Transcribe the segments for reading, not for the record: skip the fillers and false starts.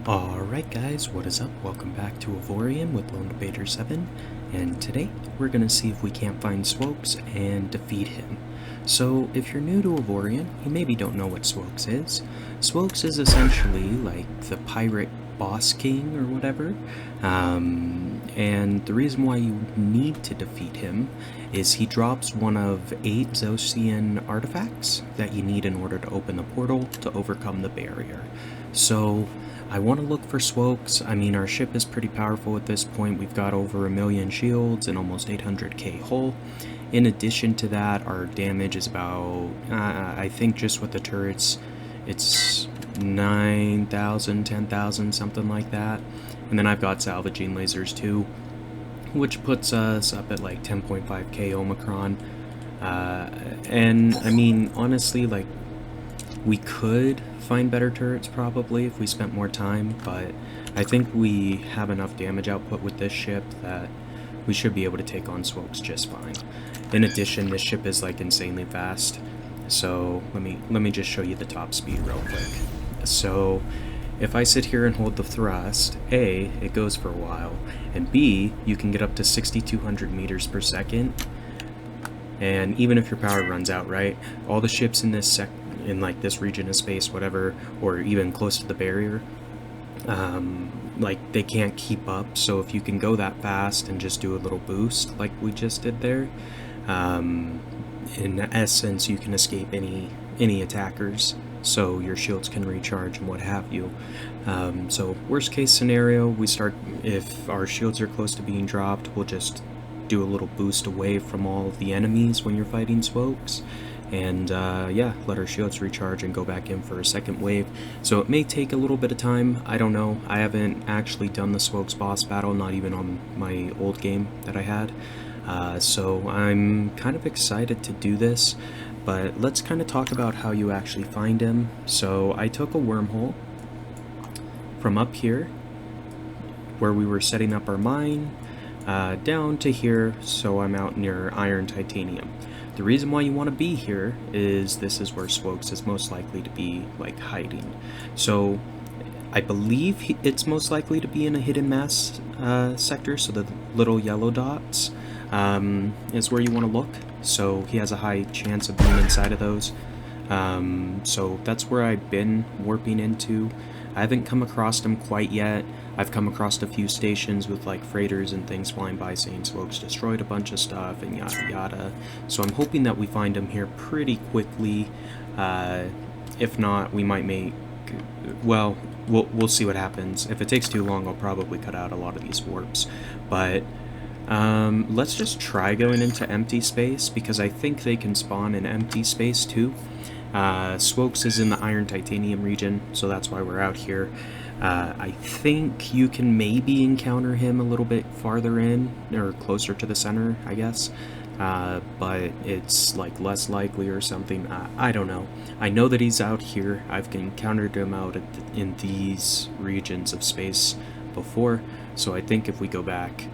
Alright guys, what is up? Welcome back to Avorion with LD7, and today we're going to see if we can't find Swoks and defeat him. So if you're new to Avorion, you maybe don't know what Swoks is. Swoks is essentially like the pirate boss king or whatever, and the reason why you need to defeat him is he drops one of 8 Zosian artifacts that you need in order to open the portal to overcome the barrier. So I want to look for Swoks. I mean, our ship is pretty powerful at this point. We've got over 1 million shields and almost 800k hull. In addition to that, our damage is about, I think just with the turrets, it's 9,000, 10,000, something like that. And then I've got salvaging lasers too, which puts us up at like 10.5k Omicron. And I mean, honestly, like, we could find better turrets probably if we spent more time, but I think we have enough damage output with this ship that we should be able to take on Swoks just fine. In addition, this ship is like insanely fast, so let me just show you the top speed real quick. So if I sit here and hold the thrust, A, it goes for a while, and B, you can get up to 6,200 meters per second. And even if your power runs out, right, all the ships in this in like this region of space, whatever, or even close to the barrier, like they can't keep up. So if you can go that fast and just do a little boost like we just did there, in essence you can escape any attackers, so your shields can recharge and what have you. So worst case scenario, we start, if our shields are close to being dropped, we'll just do a little boost away from all of the enemies when you're fighting Swoks, and yeah, let our shields recharge and go back in for a second wave. So it may take a little bit of time, I don't know. I haven't actually done the Swoks boss battle, not even on my old game that I had, so I'm kind of excited to do this. But let's kind of talk about how you actually find him. So I took a wormhole from up here where we were setting up our mine, down to here, so I'm out near iron titanium. The reason why you want to be here is this is where Swoks is most likely to be like hiding. So I believe it's most likely to be in a hidden mass sector, so the little yellow dots is where you want to look. So he has a high chance of being inside of those. So that's where I've been warping into. I haven't come across them quite yet. I've come across a few stations with like freighters and things flying by saying Swoks destroyed a bunch of stuff and yada yada. So I'm hoping that we find them here pretty quickly. If not, we might make, well, we'll see what happens. If it takes too long, I'll probably cut out a lot of these warps. But let's just try going into empty space, because I think they can spawn in empty space too. Swoks is in the iron titanium region, so that's why we're out here. I think you can maybe encounter him a little bit farther in, or closer to the center, I guess, but it's like less likely or something. I don't know. I know that he's out here. I've encountered him out in these regions of space before, so I think if we go back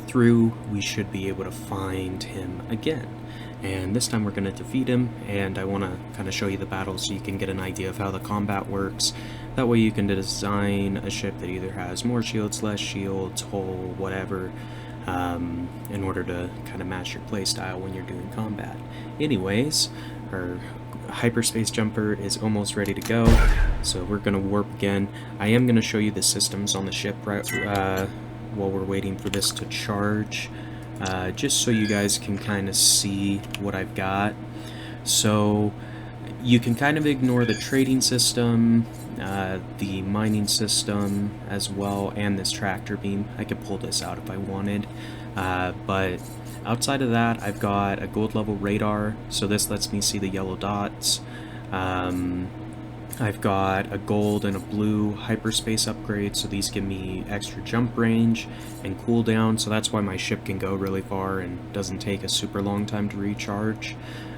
through, we should be able to find him again. And this time we're going to defeat him, and I want to kind of show you the battle so you can get an idea of how the combat works. That way you can design a ship that either has more shields, less shields, hull, whatever, in order to kind of match your playstyle when you're doing combat. Anyways, our hyperspace jumper is almost ready to go, so we're going to warp again. I am going to show you the systems on the ship right while we're waiting for this to charge, just so you guys can kind of see what I've got. So you can kind of ignore the trading system, the mining system as well, and this tractor beam. I could pull this out if I wanted, but outside of that, I've got a gold level radar, so this lets me see the yellow dots. I've got a gold and a blue hyperspace upgrade, so these give me extra jump range and cooldown, so that's why my ship can go really far and doesn't take a super long time to recharge.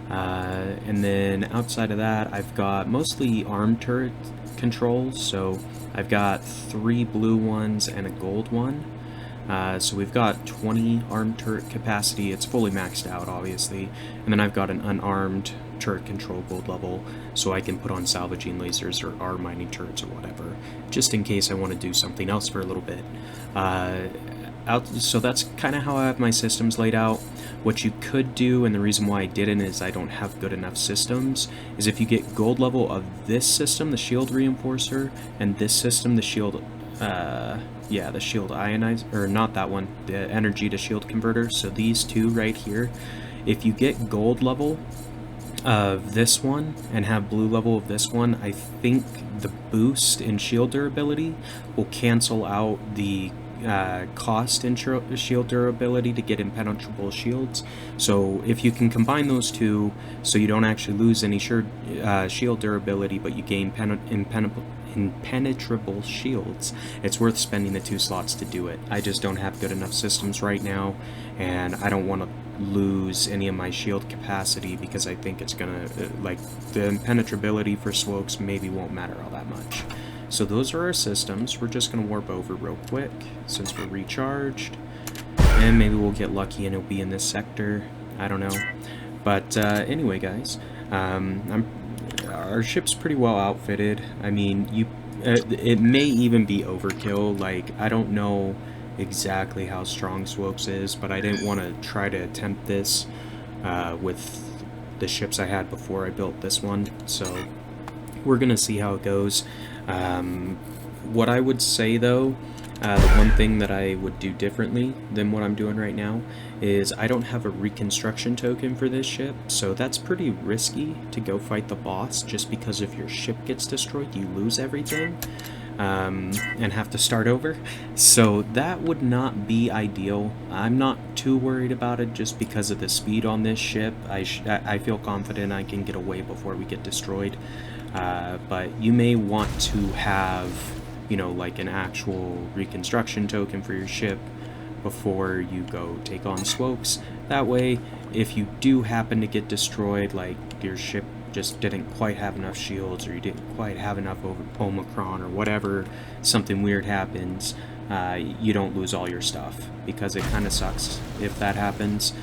And then outside of that, I've got mostly armed turret controls, so I've got 3 blue ones and a gold one. So we've got 20 armed turret capacity. It's fully maxed out, obviously. And then I've got an unarmed turret control gold level, so I can put on salvaging lasers or arm mining turrets or whatever, just in case I want to do something else for a little bit. So that's kind of how I have my systems laid out. What you could do, and the reason why I didn't is I don't have good enough systems, is if you get gold level of this system, the shield reinforcer, and this system, the shield, yeah, the shield ionizer, or not that one, the energy to shield converter, so these two right here, if you get gold level of this one and have blue level of this one, I think the boost in shield durability will cancel out the cost in shield durability to get impenetrable shields. So if you can combine those two, so you don't actually lose any shield durability, but you gain impenetrable shields, it's worth spending the 2 slots to do it. I just don't have good enough systems right now, and I don't want to lose any of my shield capacity because I think it's gonna, like, the impenetrability for Swoks maybe won't matter all that much. So those are our systems. We're just going to warp over real quick since we're recharged. And maybe we'll get lucky and it'll be in this sector. I don't know. But anyway, guys, our ship's pretty well outfitted. I mean, it may even be overkill. Like, I don't know exactly how strong Swoks is, but I didn't want to try to attempt this with the ships I had before I built this one. So we're going to see how it goes. What I would say though, the one thing that I would do differently than what I'm doing right now is I don't have a reconstruction token for this ship, so that's pretty risky to go fight the boss. Just because if your ship gets destroyed, you lose everything and have to start over. So that would not be ideal. I'm not too worried about it just because of the speed on this ship. I feel confident I can get away before we get destroyed. But you may want to have, you know, like an actual reconstruction token for your ship before you go take on Swoks. That way, if you do happen to get destroyed, like your ship just didn't quite have enough shields, or you didn't quite have enough over Omicron, or whatever, something weird happens, you don't lose all your stuff, because it kind of sucks if that happens.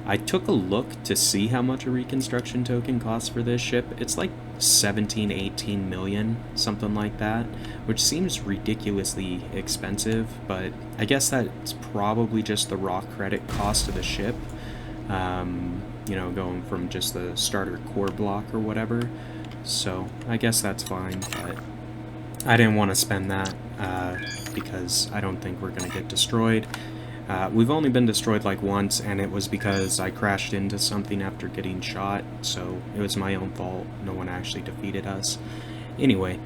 I took a look to see how much a reconstruction token costs for this ship. It's like 17-18 million, something like that, which seems ridiculously expensive, but I guess that's probably just the raw credit cost of the ship, you know, going from just the starter core block or whatever. So I guess that's fine, but I didn't want to spend that because I don't think we're going to get destroyed. We've only been destroyed like once, and it was because I crashed into something after getting shot, so it was my own fault. No one actually defeated us. Anyway,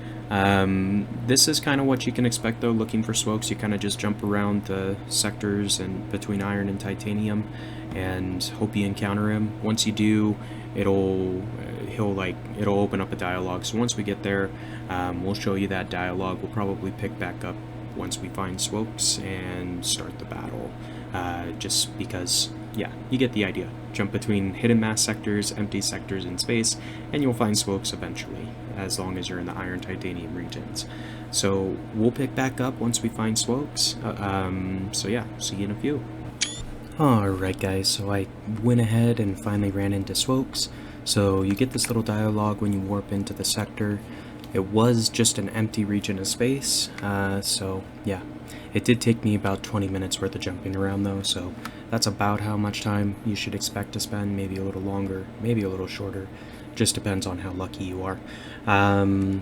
this is kind of what you can expect though, looking for Swoks. You kind of just jump around the sectors and between iron and titanium and hope you encounter him. Once you do, it'll open up a dialogue. So once we get there, we'll show you that dialogue. We'll probably pick back up once we find Swoks and start the battle, just because, yeah, you get the idea. Jump between hidden mass sectors, empty sectors in space, and you'll find Swoks eventually, as long as you're in the iron titanium regions. So we'll pick back up once we find Swoks. So yeah, see you in a few. Alright guys, so I went ahead and finally ran into Swoks. So you get this little dialogue when you warp into the sector. It was just an empty region of space, so yeah, it did take me about 20 minutes worth of jumping around though, so that's about how much time you should expect to spend, maybe a little longer, maybe a little shorter, just depends on how lucky you are.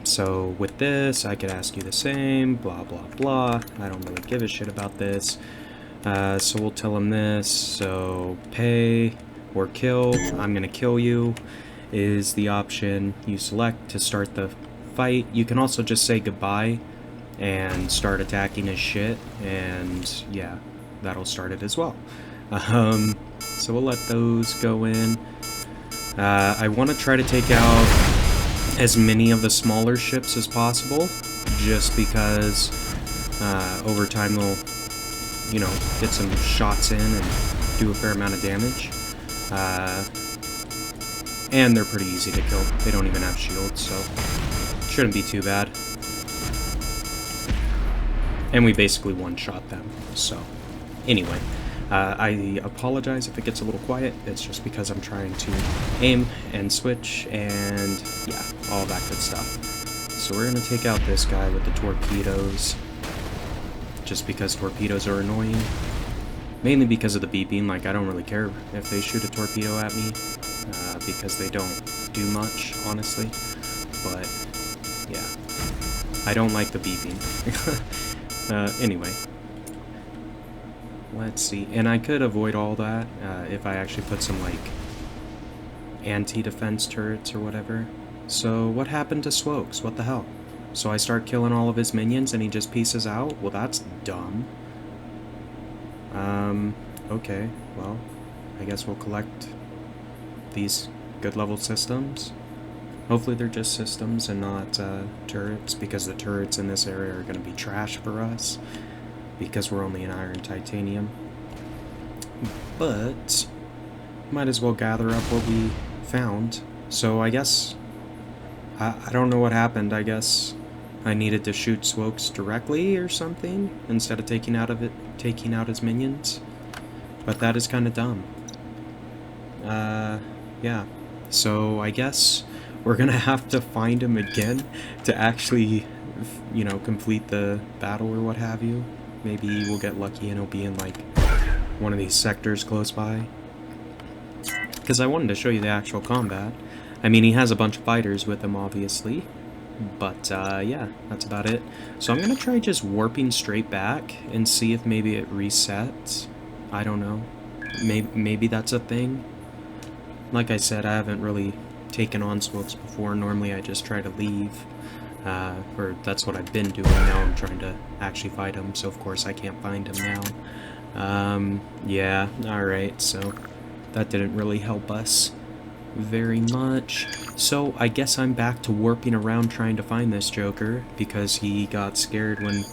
So with this, I could ask you the same, blah blah blah, I don't really give a shit about this, so we'll tell him this, so pay or kill, I'm gonna kill you is the option you select to start the fight. You can also just say goodbye and start attacking his shit, and yeah, that'll start it as well. So we'll let those go in. I want to try to take out as many of the smaller ships as possible, just because over time they'll, you know, get some shots in and do a fair amount of damage. And they're pretty easy to kill. They don't even have shields, so shouldn't be too bad. And we basically one-shot them, so anyway, I apologize if it gets a little quiet. It's just because I'm trying to aim and switch and yeah, all that good stuff. So we're gonna take out this guy with the torpedoes, just because torpedoes are annoying. Mainly because of the beeping. Like, I don't really care if they shoot a torpedo at me, because they don't do much, honestly. But yeah, I don't like the beeping. Anyway. Let's see, and I could avoid all that if I actually put some, like, anti-defense turrets or whatever. So, what happened to Swoks? What the hell? So I start killing all of his minions and he just pieces out? Well, that's dumb. Okay, well, I guess we'll collect these good level systems. Hopefully they're just systems and not turrets, because the turrets in this area are going to be trash for us, because we're only in iron titanium. But might as well gather up what we found. So I guess I don't know what happened. I guess I needed to shoot Swoks directly or something instead of taking out his minions. But that is kind of dumb. Yeah. So I guess we're gonna have to find him again to actually, you know, complete the battle or what have you. Maybe we'll get lucky and he'll be in, like, one of these sectors close by. Because I wanted to show you the actual combat. I mean, he has a bunch of fighters with him, obviously. But, yeah, that's about it. So I'm going to try just warping straight back and see if maybe it resets. I don't know. Maybe that's a thing. Like I said, I haven't really taken on Swoks before. Normally I just try to leave. Or that's what I've been doing. Now I'm trying to actually fight him, so of course I can't find him now. Yeah, alright, so that didn't really help us very much. So I guess I'm back to warping around trying to find this Joker, because he got scared when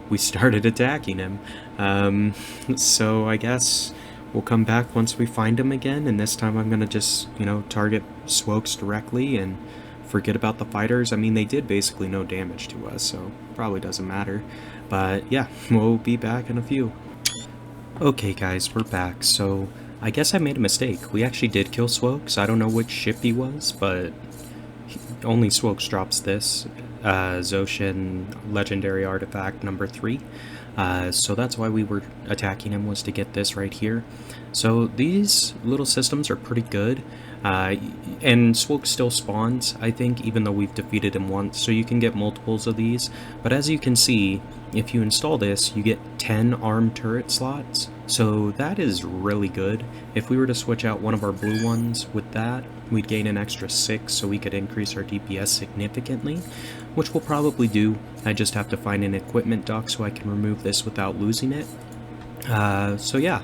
we started attacking him. So I guess we'll come back once we find him again, and this time I'm gonna just, you know, target Swoks directly and forget about the fighters. I mean, they did basically no damage to us, so probably doesn't matter. But yeah, we'll be back in a few. Okay guys, we're back. So I guess I made a mistake. We actually did kill Swoks. I don't know which ship he was, but only Swoks drops this. Zoshin Legendary Artifact number 3. So that's why we were attacking him, was to get this right here. So these little systems are pretty good. And Swoks still spawns, I think, even though we've defeated him once, so you can get multiples of these. But as you can see, if you install this, you get 10 armed turret slots, so that is really good. If we were to switch out one of our blue ones with that, we'd gain an extra 6, so we could increase our DPS significantly, which we'll probably do. I just have to find an equipment dock so I can remove this without losing it. So yeah.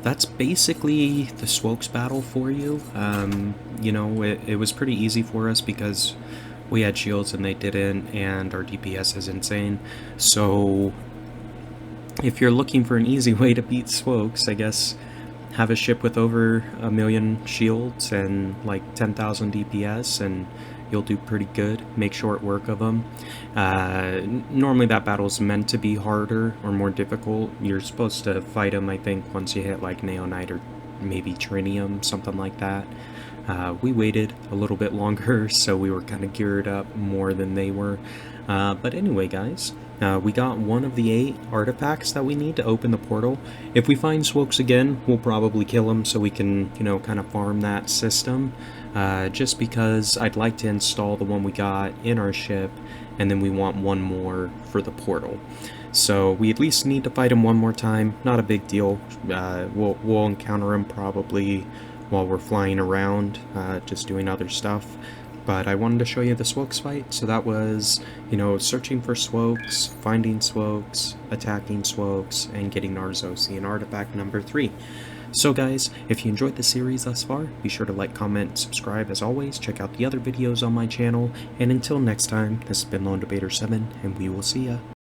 That's basically the Swoks battle for you. You know, it was pretty easy for us because we had shields and they didn't, and our DPS is insane. So if you're looking for an easy way to beat Swoks, I guess have a ship with over 1 million shields and like 10,000 DPS, and you'll do pretty good. Make short work of them. Normally that battle's meant to be harder or more difficult. You're supposed to fight them, I think, once you hit like Neonite or maybe Trinium, something like that. We waited a little bit longer, so we were kind of geared up more than they were. But anyway, guys, we got one of the 8 artifacts that we need to open the portal. If we find Swoks again, we'll probably kill him so we can, you know, kind of farm that system. Just because I'd like to install the one we got in our ship, and then we want one more for the portal. So we at least need to fight him one more time. Not a big deal. We'll encounter him probably while we're flying around, just doing other stuff. But I wanted to show you the Swoks fight, so that was, you know, searching for Swoks, finding Swoks, attacking Swoks, and getting Narzosian Artifact number 3. So guys, if you enjoyed the series thus far, be sure to like, comment, subscribe as always, check out the other videos on my channel, and until next time, this has been LD7, and we will see ya.